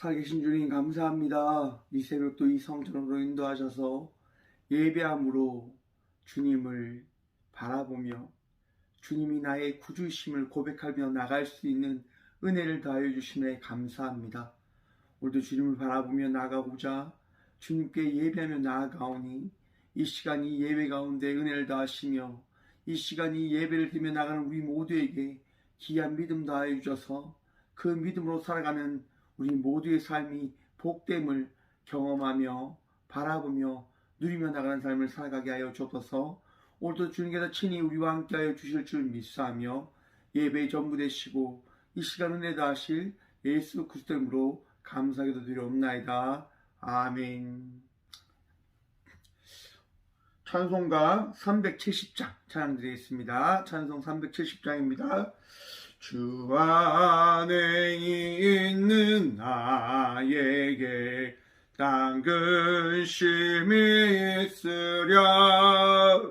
살아계신 주님 감사합니다. 이 새벽도 이 성전으로 인도하셔서 예배함으로 주님을 바라보며 주님이 나의 구주심을 고백하며 나갈 수 있는 은혜를 더하여 주심에 감사합니다. 오늘도 주님을 바라보며 나가고자 주님께 예배하며 나아가오니 이 시간이 예배 가운데 은혜를 더하시며 이 시간이 예배를 드리며 나가는 우리 모두에게 귀한 믿음 더하여 주셔서 그 믿음으로 살아가는 우리 모두의 삶이 복됨을 경험하며 바라보며 누리며 나가는 삶을 살아가게 하여 주옵소서. 오늘도 주님께서 친히 우리와 함께하여 주실 줄 믿사하며 예배의 전부 되시고 이 시간 은혜 다하실 예수 그리스도 이름으로 감사하게도 드리옵나이다. 아멘. 찬송가 370장 찬양 드리겠습니다. 찬송 370장입니다. 주 안에 있는 나에게 딴 근심이 있으랴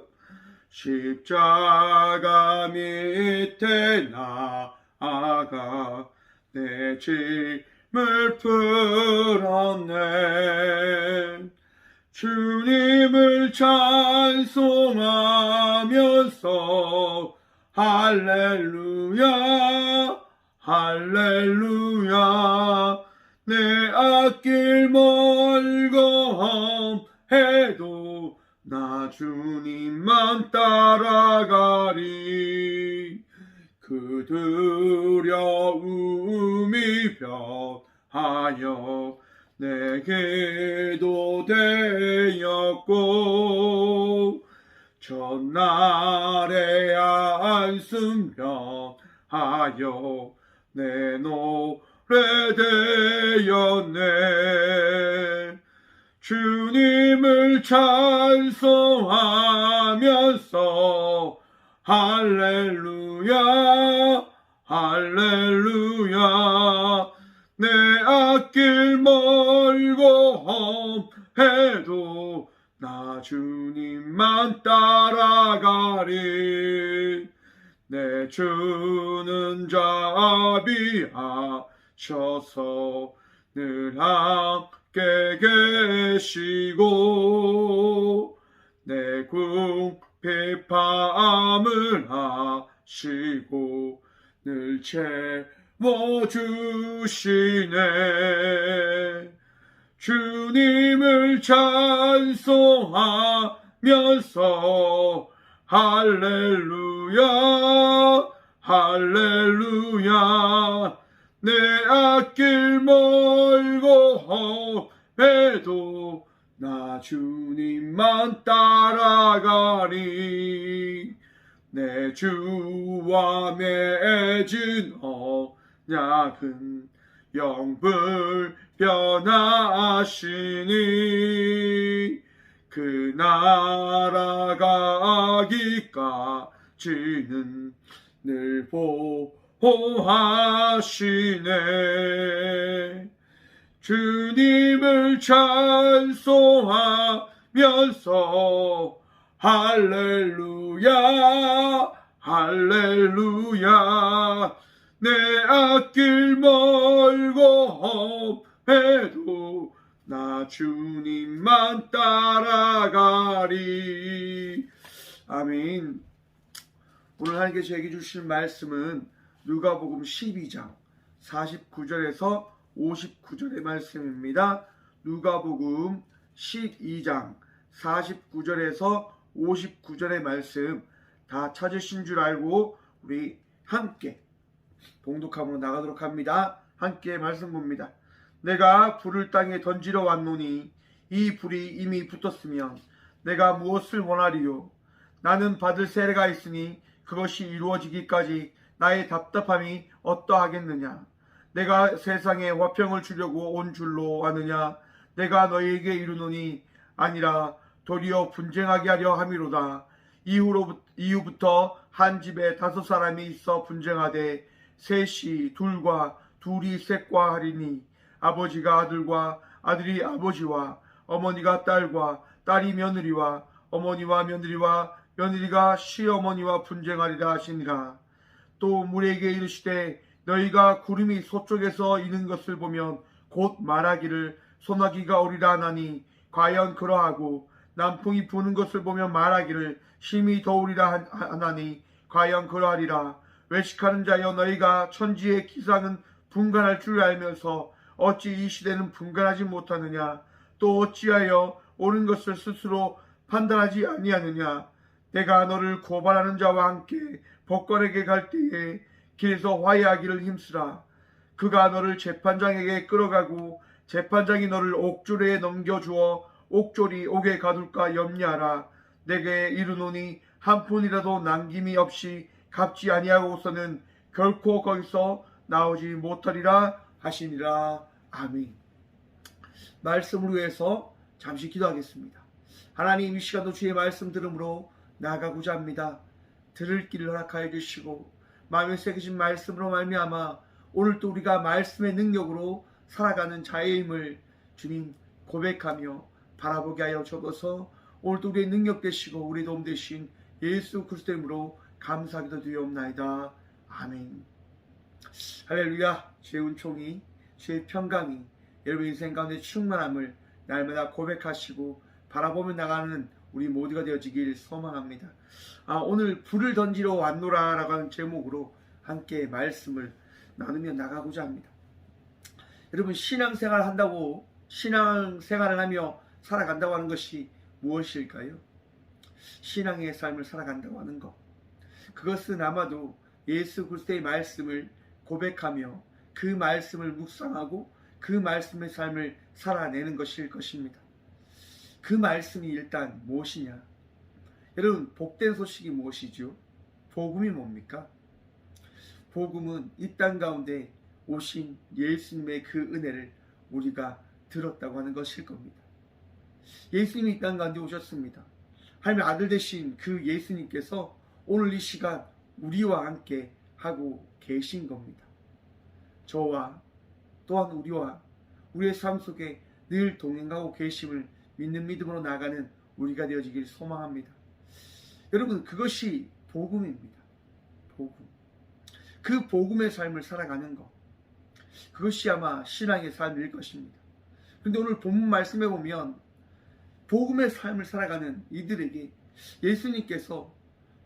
십자가 밑에 나아가 내 짐을 풀었네. 주님을 찬송하면서 할렐루야 할렐루야 내 앞길 멀고 험해도 나 주님만 따라가리. 그 두려움이 변하여 내게도 되었고 전날의 안숨 변하여 내 노래 되었네. 주님을 찬송하면서 할렐루야 할렐루야 내 앞길 멀고 험해도 나 주님만 따라가리. 내 주는 자비하셔서 늘 함께 계시고 내 궁핍함을 아시고 늘 채워주시네. 주님을 찬송하면서 할렐루야 할렐루야 내 앞길 멀고 험해도 나 주님만 따라가리. 내 주와 맺은 언약은 영불변하시니 그 나라 가기까지는 늘 보호하시네. 주님을 찬송하면서 할렐루야 할렐루야 내 앞길 멀고 험해도 나 주님만 따라가리. 아멘. 오늘 하나님께서 저에게 주실 말씀은 누가복음 12장 49절에서 59절의 말씀입니다. 누가복음 12장 49절에서 59절의 말씀 다 찾으신 줄 알고 우리 함께 봉독함으로 나가도록 합니다. 함께 말씀 봅니다. 내가 불을 땅에 던지러 왔노니 이 불이 이미 붙었으면 내가 무엇을 원하리요? 나는 받을 세례가 있으니 그것이 이루어지기까지 나의 답답함이 어떠하겠느냐? 내가 세상에 화평을 주려고 온 줄로 아느냐? 내가 너희에게 이르노니 아니라 도리어 분쟁하게 하려 함이로다. 이후부터 한 집에 5사람이 있어 분쟁하되 셋이 둘과 둘이 셋과 하리니 아버지가 아들과 아들이 아버지와 어머니가 딸과 딸이 며느리와 어머니와 며느리와 며느리가 시어머니와 분쟁하리라 하시니라. 또 무리에게 이르시되 너희가 구름이 서쪽에서 이는 것을 보면 곧 말하기를 소나기가 오리라 하나니 과연 그러하고 남풍이 부는 것을 보며 말하기를 심히 더우리라 하나니 과연 그러하리라. 외식하는 자여 너희가 천지의 기상은 분간할 줄 알면서 어찌 이 시대는 분간하지 못하느냐. 또 어찌하여 옳은 것을 스스로 판단하지 아니하느냐. 내가 너를 고발하는 자와 함께 법관에게 갈 때에 길에서 화해하기를 힘쓰라. 그가 너를 재판장에게 끌어가고 재판장이 너를 옥졸에 넘겨주어 옥졸이 옥에 가둘까 염려하라. 내게 이르노니 한 푼이라도 남김이 없이 갚지 아니하고서는 결코 거기서 나오지 못하리라 하시니라. 아멘. 말씀을 위해서 잠시 기도하겠습니다. 하나님, 이 시간도 주의 말씀 들음으로 나아가고자 합니다. 들을 길을 허락하여 주시고 마음에 새기신 말씀으로 말미암아 오늘도 우리가 말씀의 능력으로 살아가는 자의임을 주님 고백하며 바라보게 하여 주옵소서. 오늘도 우리의 능력 되시고 우리 도움 되신 예수 그리스도 이름으로 감사하기도 드리옵나이다. 아멘. 할렐루야. 주의 은총이, 주의 평강이 여러분 인생 가운데 충만함을 날마다 고백하시고 바라보며 나가는 우리 모두가 되어지길 소망합니다. 오늘 불을 던지러 왔노라 라고 하는 제목으로 함께 말씀을 나누며 나가고자 합니다. 여러분, 신앙생활을 한다고, 신앙생활을 하며 살아간다고 하는 것이 무엇일까요? 신앙의 삶을 살아간다고 하는 것, 그것은 아마도 예수 그리스도의 말씀을 고백하며 그 말씀을 묵상하고 그 말씀의 삶을 살아내는 것일 것입니다. 그 말씀이 일단 무엇이냐? 여러분, 복된 소식이 무엇이죠? 복음이 뭡니까? 복음은 이 땅 가운데 오신 예수님의 그 은혜를 우리가 들었다고 하는 것일 겁니다. 예수님이 이 땅 가운데 오셨습니다. 하나님의 아들 되신 그 예수님께서 오늘 이 시간 우리와 함께 하고 계신 겁니다. 저와 또한 우리와 우리의 삶 속에 늘 동행하고 계심을 믿는 믿음으로 나아가는 우리가 되어지길 소망합니다. 여러분, 그것이 복음입니다. 복음. 그 복음의 삶을 살아가는 것, 그것이 아마 신앙의 삶일 것입니다. 그런데 오늘 본문 말씀에 보면 복음의 삶을 살아가는 이들에게 예수님께서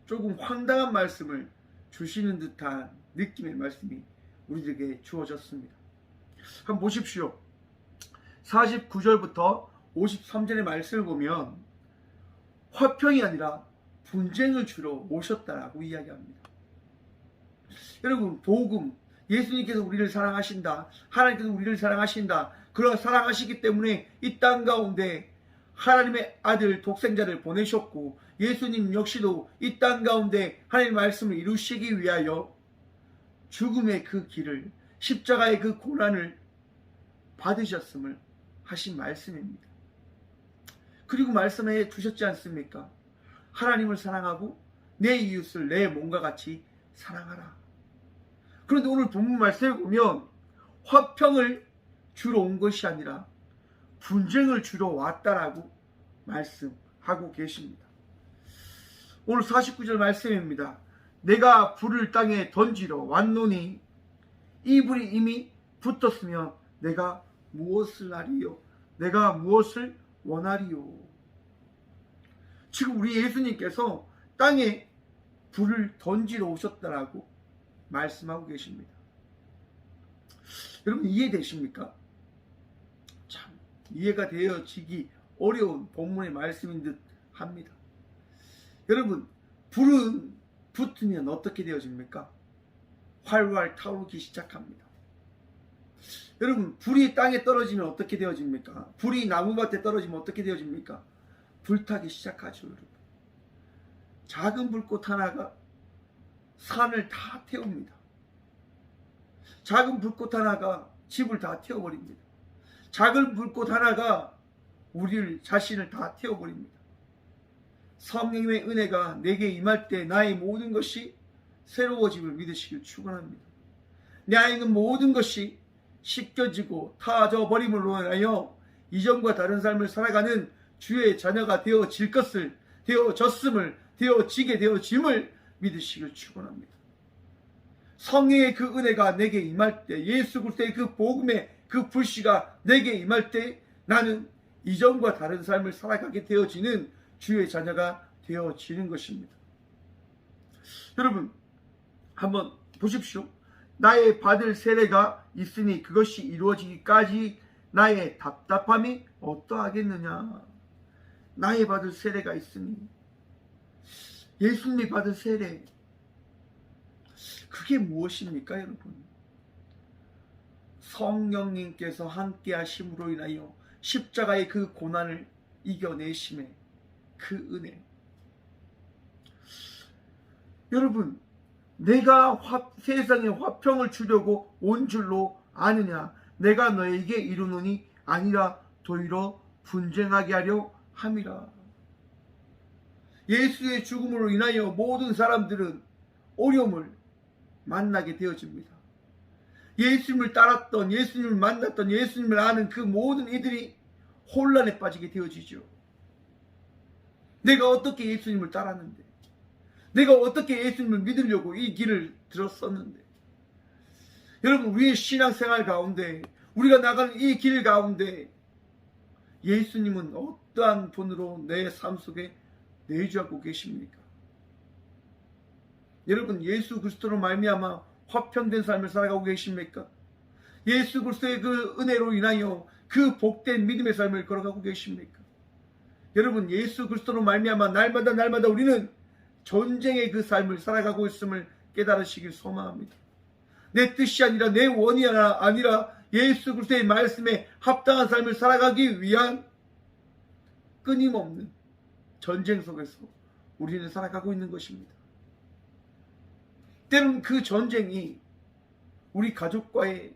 조금 황당한 말씀을 주시는 듯한 느낌의 말씀이 우리들에게 주어졌습니다. 한번 보십시오. 49절부터 53절의 말씀을 보면 화평이 아니라 분쟁을 주러 오셨다라고 이야기합니다. 여러분, 복음, 예수님께서 우리를 사랑하신다, 하나님께서 우리를 사랑하신다, 그런 사랑하시기 때문에 이 땅 가운데 하나님의 아들 독생자를 보내셨고 예수님 역시도 이 땅 가운데 하나님의 말씀을 이루시기 위하여 죽음의 그 길을, 십자가의 그 고난을 받으셨음을 하신 말씀입니다. 그리고 말씀해 주셨지 않습니까? 하나님을 사랑하고 내 이웃을 내 몸과 같이 사랑하라. 그런데 오늘 본문 말씀을 보면 화평을 주러 온 것이 아니라 분쟁을 주러 왔다라고 말씀하고 계십니다. 오늘 49절 말씀입니다. 내가 불을 땅에 던지러 왔노니 이 불이 이미 붙었으면 내가 무엇을 하리요? 내가 무엇을 원하리요? 지금 우리 예수님께서 땅에 불을 던지러 오셨다라고 말씀하고 계십니다. 여러분, 이해되십니까? 참 이해가 되어지기 어려운 본문의 말씀인 듯 합니다. 여러분, 불은 붙으면 어떻게 되어집니까? 활활 타오르기 시작합니다. 여러분, 불이 땅에 떨어지면 어떻게 되어집니까? 불이 나무밭에 떨어지면 어떻게 되어집니까? 불타기 시작하죠. 여러분, 작은 불꽃 하나가 산을 다 태웁니다. 작은 불꽃 하나가 집을 다 태워버립니다. 작은 불꽃 하나가 우리 자신을 다 태워버립니다. 성령의 은혜가 내게 임할 때 나의 모든 것이 새로워짐을 믿으시길 축원합니다. 내 안에 있는 모든 것이 씻겨지고 타져버림으로 인하여 이전과 다른 삶을 살아가는 주의 자녀가 되어질 것을, 되어졌음을, 되어지게 되어짐을 믿으시길 축원합니다. 성령의 그 은혜가 내게 임할 때, 예수 그리스도의 그 복음의 그 불씨가 내게 임할 때 나는 이전과 다른 삶을 살아가게 되어지는 주의 자녀가 되어지는 것입니다. 여러분 한번 보십시오. 나의 받을 세례가 있으니 그것이 이루어지기까지 나의 답답함이 어떠하겠느냐. 나의 받을 세례가 있으니, 예수님이 받은 세례, 그게 무엇입니까 여러분? 성령님께서 함께 하심으로 인하여 십자가의 그 고난을 이겨내심의 그 은혜. 여러분, 내가 세상에 화평을 주려고 온 줄로 아느냐. 내가 너에게 이르노니 아니라 도리어 분쟁하게 하려 함이라. 예수의 죽음으로 인하여 모든 사람들은 어려움을 만나게 되어집니다. 예수님을 따랐던, 예수님을 만났던, 예수님을 아는 그 모든 이들이 혼란에 빠지게 되어지죠. 내가 어떻게 예수님을 따랐는데, 내가 어떻게 예수님을 믿으려고 이 길을 들었었는데, 여러분, 우리의 신앙생활 가운데, 우리가 나가는 이 길 가운데 예수님은 어떠한 분으로 내 삶 속에 내주하고 계십니까? 여러분, 예수 그리스도로 말미암아 화평된 삶을 살아가고 계십니까? 예수 그리스도의 그 은혜로 인하여 그 복된 믿음의 삶을 걸어가고 계십니까? 여러분, 예수 그리스도로 말미암아 날마다 우리는 전쟁의 그 삶을 살아가고 있음을 깨달으시길 소망합니다. 내 뜻이 아니라 내 원이 아니라 예수 그리스도의 말씀에 합당한 삶을 살아가기 위한 끊임없는 전쟁 속에서 우리는 살아가고 있는 것입니다. 때로는 그 전쟁이 우리 가족과의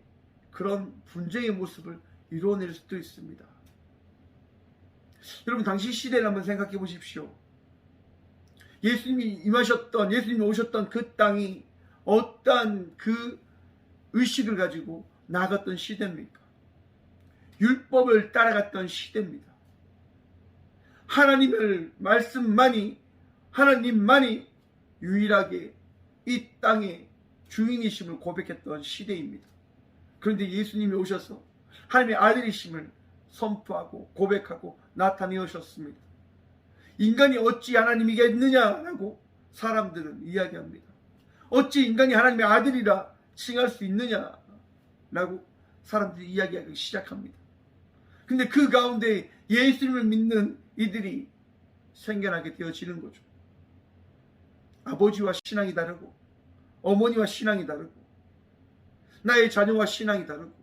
그런 분쟁의 모습을 이루어낼 수도 있습니다. 여러분, 당시 시대를 한번 생각해 보십시오. 예수님이 예수님이 오셨던 그 땅이 어떠한 그 의식을 가지고 나갔던 시대입니까? 율법을 따라갔던 시대입니다. 하나님만이 유일하게 이 땅의 주인이심을 고백했던 시대입니다. 그런데 예수님이 오셔서 하나님의 아들이심을 선포하고 고백하고 나타내셨습니다. 인간이 어찌 하나님이겠느냐라고 사람들은 이야기합니다. 어찌 인간이 하나님의 아들이라 칭할 수 있느냐라고 사람들이 이야기하기 시작합니다. 근데 그 가운데 예수님을 믿는 이들이 생겨나게 되어지는 거죠. 아버지와 신앙이 다르고, 어머니와 신앙이 다르고, 나의 자녀와 신앙이 다르고,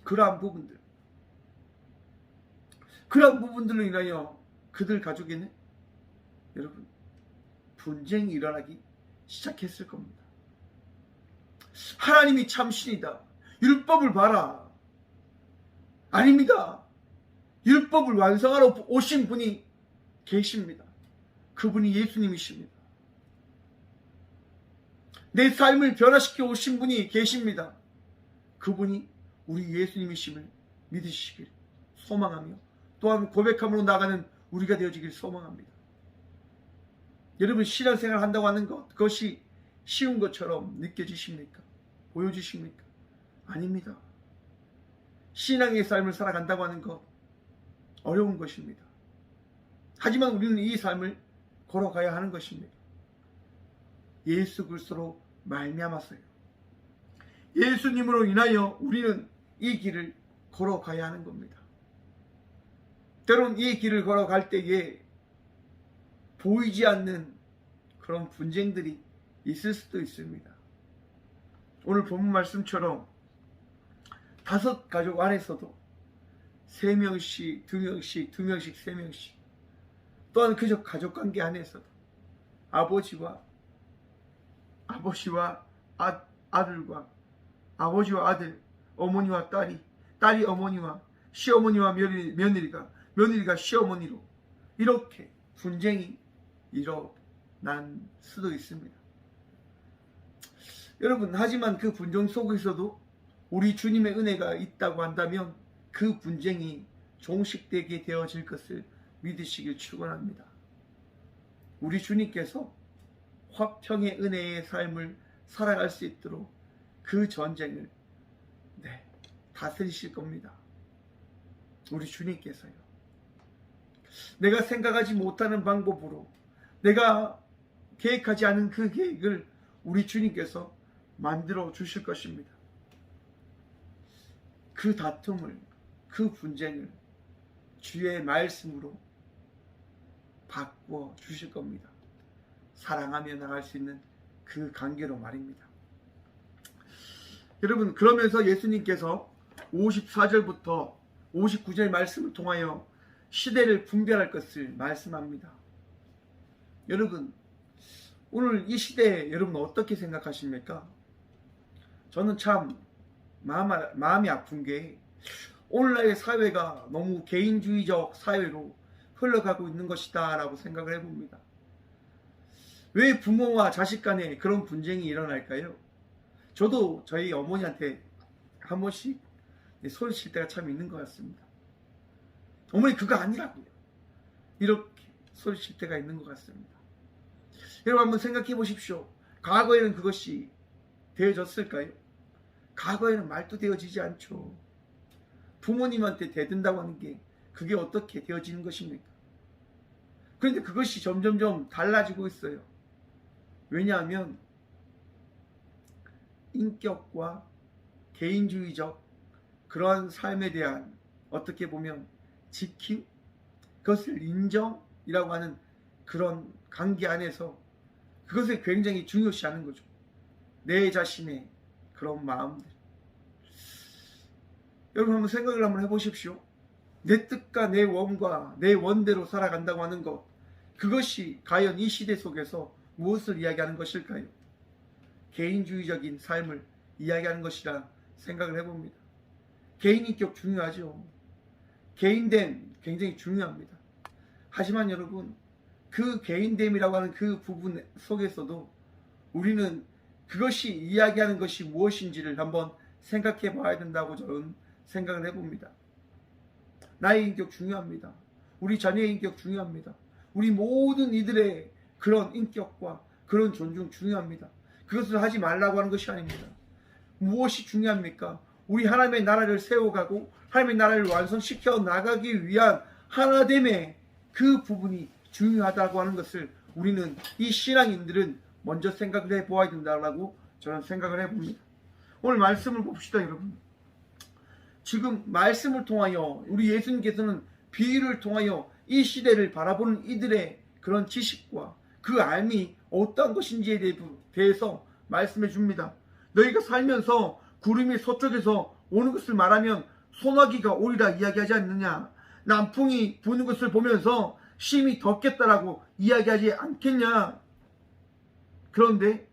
그러한 부분들로 인하여 그들 가족에는 여러분 분쟁이 일어나기 시작했을 겁니다. 하나님이 참신이다. 율법을 봐라. 아닙니다. 율법을 완성하러 오신 분이 계십니다. 그분이 예수님이십니다. 내 삶을 변화시켜 오신 분이 계십니다. 그분이 우리 예수님이심을 믿으시길 소망하며 또한 고백함으로 나가는 우리가 되어지길 소망합니다. 여러분, 신앙생활 한다고 하는 것, 그것이 쉬운 것처럼 느껴지십니까? 보여지십니까? 아닙니다. 신앙의 삶을 살아간다고 하는 것, 어려운 것입니다. 하지만 우리는 이 삶을 걸어가야 하는 것입니다. 예수 그리스도로 말미암아서요. 예수님으로 인하여 우리는 이 길을 걸어가야 하는 겁니다. 때론 이 길을 걸어갈 때에 보이지 않는 그런 분쟁들이 있을 수도 있습니다. 오늘 본문 말씀처럼 5 가족 안에서도 3명씩, 2명씩, 2명씩, 3명씩, 또한 그저 가족관계 안에서도 아버지와 아들과, 아버지와 아들, 어머니와 딸이 어머니와, 시어머니와 며느리가 시어머니로 이렇게 분쟁이 일어난 수도 있습니다. 여러분, 하지만 그 분쟁 속에서도 우리 주님의 은혜가 있다고 한다면 그 분쟁이 종식되게 되어질 것을 믿으시길 축원합니다. 우리 주님께서 화평의 은혜의 삶을 살아갈 수 있도록 그 전쟁을 다스리실 겁니다. 우리 주님께서요. 내가 생각하지 못하는 방법으로, 내가 계획하지 않은 그 계획을 우리 주님께서 만들어 주실 것입니다. 그 다툼을, 그 분쟁을 주의 말씀으로 바꾸어 주실 겁니다. 사랑하며 나갈 수 있는 그 관계로 말입니다. 여러분, 그러면서 예수님께서 54절부터 59절 말씀을 통하여 시대를 분별할 것을 말씀합니다. 여러분, 오늘 이 시대에 여러분 어떻게 생각하십니까? 저는 참 마음이 아픈 게 오늘날의 사회가 너무 개인주의적 사회로 흘러가고 있는 것이다 라고 생각을 해봅니다. 왜 부모와 자식 간에 그런 분쟁이 일어날까요? 저도 저희 어머니한테 한 번씩 소리칠 때가 참 있는 것 같습니다. 어머니 그거 아니라고요. 이렇게 소리칠 때가 있는 것 같습니다. 여러분 한번 생각해 보십시오. 과거에는 그것이 되어졌을까요? 과거에는 말도 되어지지 않죠. 부모님한테 대든다고 하는 게 그게 어떻게 되어지는 것입니까? 그런데 그것이 점점점 달라지고 있어요. 왜냐하면 인격과 개인주의적 그러한 삶에 대한 어떻게 보면 지킴, 그것을 인정이라고 하는 그런 관계 안에서 그것을 굉장히 중요시하는 거죠. 내 자신의 그런 마음들. 여러분 한번 생각을 한번 해보십시오. 내 뜻과 내 원과 내 원대로 살아간다고 하는 것, 그것이 과연 이 시대 속에서 무엇을 이야기하는 것일까요? 개인주의적인 삶을 이야기하는 것이라 생각을 해봅니다. 개인인격 중요하죠. 개인됨 굉장히 중요합니다. 하지만 여러분, 그 개인됨이라고 하는 그 부분 속에서도 우리는 그것이 이야기하는 것이 무엇인지를 한번 생각해 봐야 된다고 저는 생각을 해봅니다. 나의 인격 중요합니다. 우리 자녀의 인격 중요합니다. 우리 모든 이들의 그런 인격과 그런 존중 중요합니다. 그것을 하지 말라고 하는 것이 아닙니다. 무엇이 중요합니까? 우리 하나님의 나라를 세워가고 하나님의 나라를 완성시켜 나가기 위한 하나됨의 그 부분이 중요하다고 하는 것을 우리는 이 신앙인들은 먼저 생각을 해보아야 된다고 저는 생각을 해봅니다. 오늘 말씀을 봅시다 여러분. 지금 말씀을 통하여 우리 예수님께서는 비유를 통하여 이 시대를 바라보는 이들의 그런 지식과 그 알미 어떠한 것인지에 대해서 말씀해 줍니다. 너희가 살면서 구름이 서쪽에서 오는 것을 말하면 소나기가 오리라 이야기하지 않느냐? 남풍이 부는 것을 보면서 심히 덥겠다라고 이야기하지 않겠냐? 그런데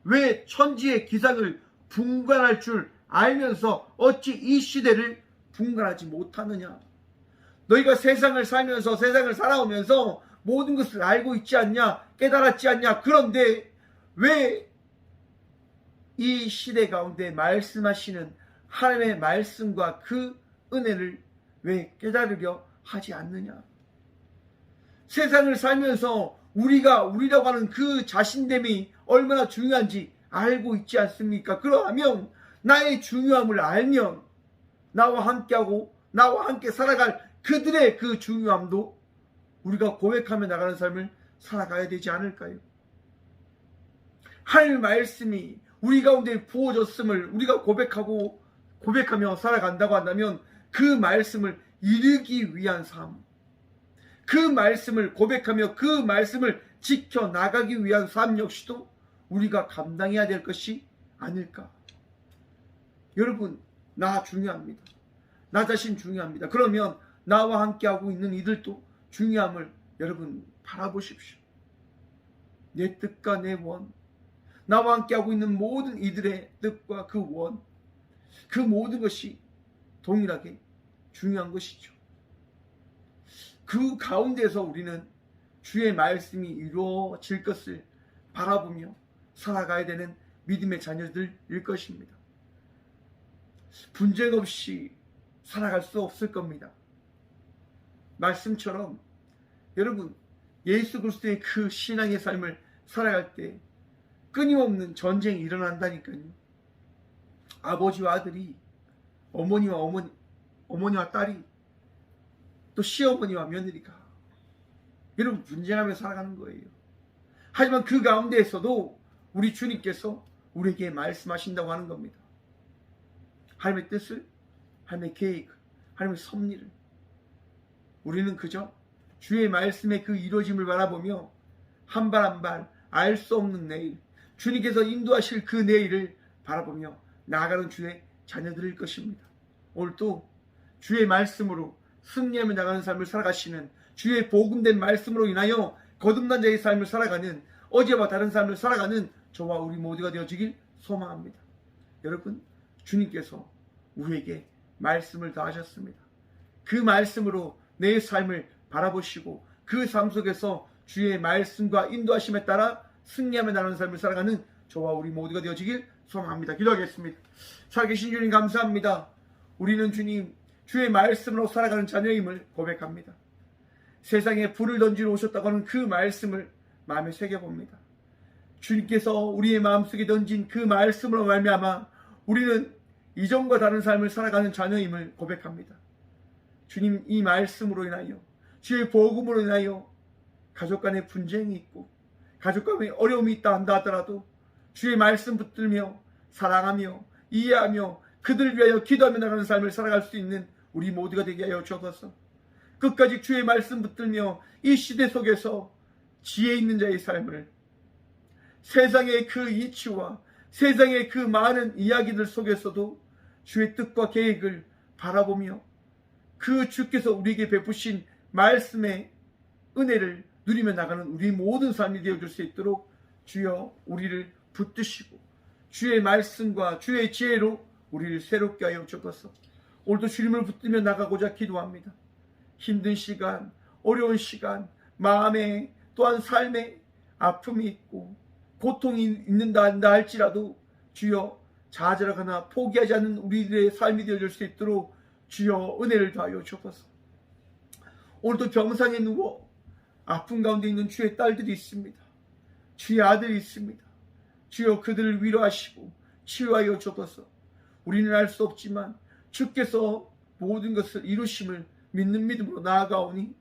왜 천지의 기상을 분간할 줄 알면서 어찌 이 시대를 분간하지 못하느냐? 너희가 세상을 살면서 세상을 살아오면서 모든 것을 알고 있지 않냐? 깨달았지 않냐? 그런데 왜 이 시대 가운데 말씀하시는 하나님의 말씀과 그 은혜를 왜 깨달으려 하지 않느냐? 세상을 살면서 우리라고 하는 그 자신됨이 얼마나 중요한지 알고 있지 않습니까? 그러하면 나의 중요함을 알면 나와 함께하고 나와 함께 살아갈 그들의 그 중요함도 우리가 고백하며 나가는 삶을 살아가야 되지 않을까요? 하나님의 말씀이 우리 가운데 부어졌음을 우리가 고백하며 살아간다고 한다면 그 말씀을 이루기 위한 삶, 그 말씀을 고백하며 그 말씀을 지켜나가기 위한 삶 역시도 우리가 감당해야 될 것이 아닐까. 여러분, 나 중요합니다. 나 자신 중요합니다. 그러면 나와 함께하고 있는 이들도 중요함을 여러분 바라보십시오. 내 뜻과 내 원, 나와 함께하고 있는 모든 이들의 뜻과 그 원, 그 모든 것이 동일하게 중요한 것이죠. 그 가운데서 우리는 주의 말씀이 이루어질 것을 바라보며 살아가야 되는 믿음의 자녀들일 것입니다. 분쟁 없이 살아갈 수 없을 겁니다. 말씀처럼 여러분, 예수 그리스도의 그 신앙의 삶을 살아갈 때 끊임없는 전쟁이 일어난다니까요. 아버지와 아들이 어머니와 딸이, 또 시어머니와 며느리가 여러분 분쟁하며 살아가는 거예요. 하지만 그 가운데에서도 우리 주님께서 우리에게 말씀하신다고 하는 겁니다. 하나님의 뜻을, 하나님의 계획, 하나님의 섭리를 우리는 그저 주의 말씀의 그 이루어짐을 바라보며 한 발 한 발 알 수 없는 내일, 주님께서 인도하실 그 내일을 바라보며 나아가는 주의 자녀들일 것입니다. 오늘도 주의 말씀으로 승리하며 나가는 삶을 살아가시는, 주의 복음된 말씀으로 인하여 거듭난 자의 삶을 살아가는, 어제와 다른 삶을 살아가는 저와 우리 모두가 되어지길 소망합니다. 여러분, 주님께서 우리에게 말씀을 다하셨습니다. 그 말씀으로 내 삶을 바라보시고 그 삶 속에서 주의 말씀과 인도하심에 따라 승리하며 나가는 삶을 살아가는 저와 우리 모두가 되어지길 소망합니다. 기도하겠습니다. 살아계신 주님 감사합니다. 우리는 주님, 주의 말씀으로 살아가는 자녀임을 고백합니다. 세상에 불을 던지러 오셨다고 하는 그 말씀을 마음에 새겨봅니다. 주님께서 우리의 마음속에 던진 그 말씀으로 말미암아 우리는 이전과 다른 삶을 살아가는 자녀임을 고백합니다. 주님, 이 말씀으로 인하여, 주의 복음으로 인하여 가족 간에 분쟁이 있고 가족 간에 어려움이 있다 한다 하더라도 주의 말씀 붙들며 사랑하며 이해하며 그들을 위하여 기도하며 나가는 삶을 살아갈 수 있는 우리 모두가 되게 하여 주옵소서. 끝까지 주의 말씀 붙들며 이 시대 속에서 지혜 있는 자의 삶을, 세상의 그 이치와 세상의 그 많은 이야기들 속에서도 주의 뜻과 계획을 바라보며 그 주께서 우리에게 베푸신 말씀의 은혜를 누리며 나가는 우리 모든 삶이 되어줄 수 있도록 주여 우리를 붙드시고 주의 말씀과 주의 지혜로 우리를 새롭게 하여 주옵소서. 오늘도 주님을 붙들며 나가고자 기도합니다. 힘든 시간, 어려운 시간, 마음에 또한 삶에 아픔이 있고 고통이 있는다 한다 할지라도 주여 좌절하거나 포기하지 않는 우리들의 삶이 되어줄 수 있도록 주여 은혜를 더하여 주옵소서. 오늘도 병상에 누워 아픔 가운데 있는 주의 딸들이 있습니다. 주의 아들이 있습니다. 주여 그들을 위로하시고 치유하여 주옵소서. 우리는 알 수 없지만 주께서 모든 것을 이루심을 믿는 믿음으로 나아가오니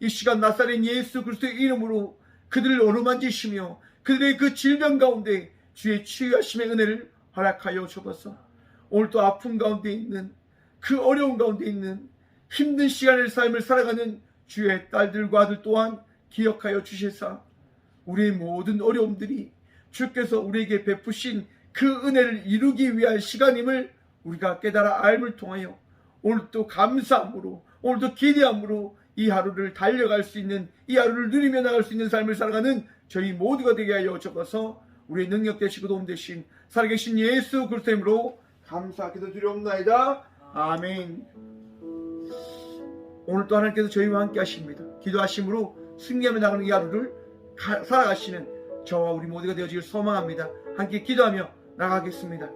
이 시간 나사렛 예수 그리스도의 이름으로 그들을 어루만지시며 그들의 그 질병 가운데 주의 치유하심의 은혜를 허락하여 주옵소서. 오늘도 아픔 가운데 있는, 그 어려움 가운데 있는 힘든 시간의 삶을 살아가는 주의 딸들과 아들 또한 기억하여 주시사 우리의 모든 어려움들이 주께서 우리에게 베푸신 그 은혜를 이루기 위한 시간임을 우리가 깨달아 알을 통하여 오늘도 감사함으로, 오늘도 기대함으로 이 하루를 달려갈 수 있는, 이 하루를 누리며 나갈 수 있는 삶을 살아가는 저희 모두가 되게 하여 주옵소서. 우리의 능력 되시고 도움 되신 살아계신 예수 그리스도의 이름으로 감사하기도 드리옵나이다. 아멘. 오늘도 하나님께서 저희와 함께 하십니다. 기도하심으로 승리하며 나가는 이 하루를 살아가시는 저와 우리 모두가 되어지길 소망합니다. 함께 기도하며 나가겠습니다.